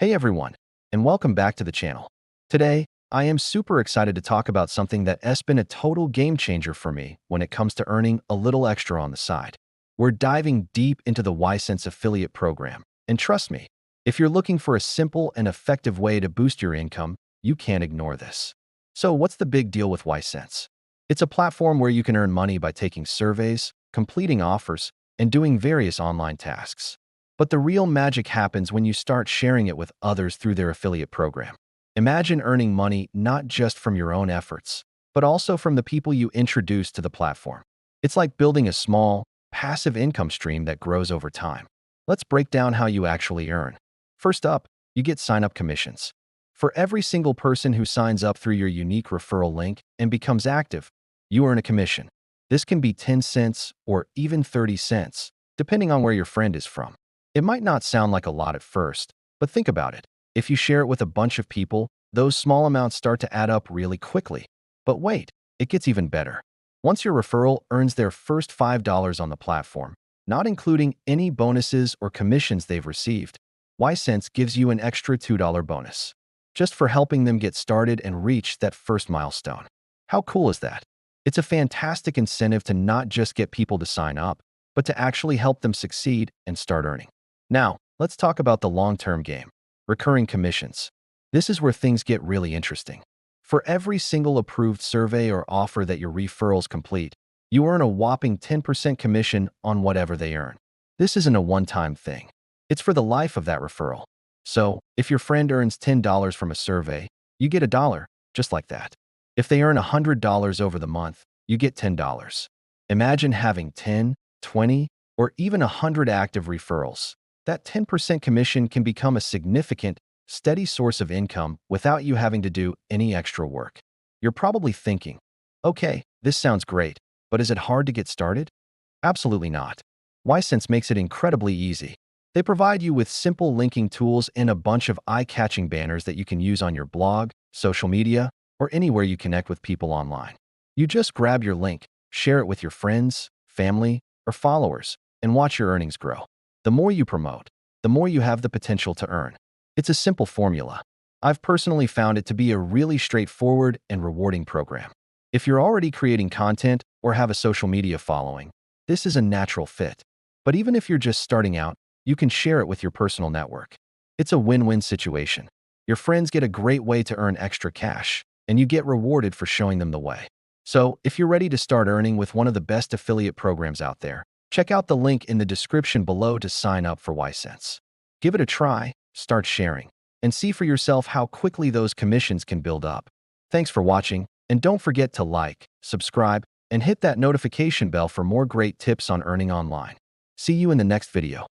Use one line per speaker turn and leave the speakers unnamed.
Hey everyone, and welcome back to the channel. Today, I am super excited to talk about something that has been a total game changer for me when it comes to earning a little extra on the side. We're diving deep into the ySense affiliate program, and trust me, if you're looking for a simple and effective way to boost your income, you can't ignore this. So what's the big deal with ySense? It's a platform where you can earn money by taking surveys, completing offers, and doing various online tasks. But the real magic happens when you start sharing it with others through their affiliate program. Imagine earning money not just from your own efforts, but also from the people you introduce to the platform. It's like building a small, passive income stream that grows over time. Let's break down how you actually earn. First up, you get sign-up commissions. For every single person who signs up through your unique referral link and becomes active, you earn a commission. This can be 10 cents or even 30 cents, depending on where your friend is from. It might not sound like a lot at first, but think about it. If you share it with a bunch of people, those small amounts start to add up really quickly. But wait, it gets even better. Once your referral earns their first $5 on the platform, not including any bonuses or commissions they've received, ySense gives you an extra $2 bonus, just for helping them get started and reach that first milestone. How cool is that? It's a fantastic incentive to not just get people to sign up, but to actually help them succeed and start earning. Now, let's talk about the long-term game, recurring commissions. This is where things get really interesting. For every single approved survey or offer that your referrals complete, you earn a whopping 10% commission on whatever they earn. This isn't a one-time thing. It's for the life of that referral. So, if your friend earns $10 from a survey, you get $1, just like that. If they earn $100 over the month, you get $10. Imagine having 10, 20, or even 100 active referrals. That 10% commission can become a significant, steady source of income without you having to do any extra work. You're probably thinking, okay, this sounds great, but is it hard to get started? Absolutely not. ySense makes it incredibly easy. They provide you with simple linking tools and a bunch of eye-catching banners that you can use on your blog, social media, or anywhere you connect with people online. You just grab your link, share it with your friends, family, or followers, and watch your earnings grow. The more you promote, the more you have the potential to earn. It's a simple formula. I've personally found it to be a really straightforward and rewarding program. If you're already creating content or have a social media following, this is a natural fit. But even if you're just starting out, you can share it with your personal network. It's a win-win situation. Your friends get a great way to earn extra cash, and you get rewarded for showing them the way. So, if you're ready to start earning with one of the best affiliate programs out there, check out the link in the description below to sign up for ySense. Give it a try, start sharing, and see for yourself how quickly those commissions can build up. Thanks for watching, and don't forget to like, subscribe, and hit that notification bell for more great tips on earning online. See you in the next video.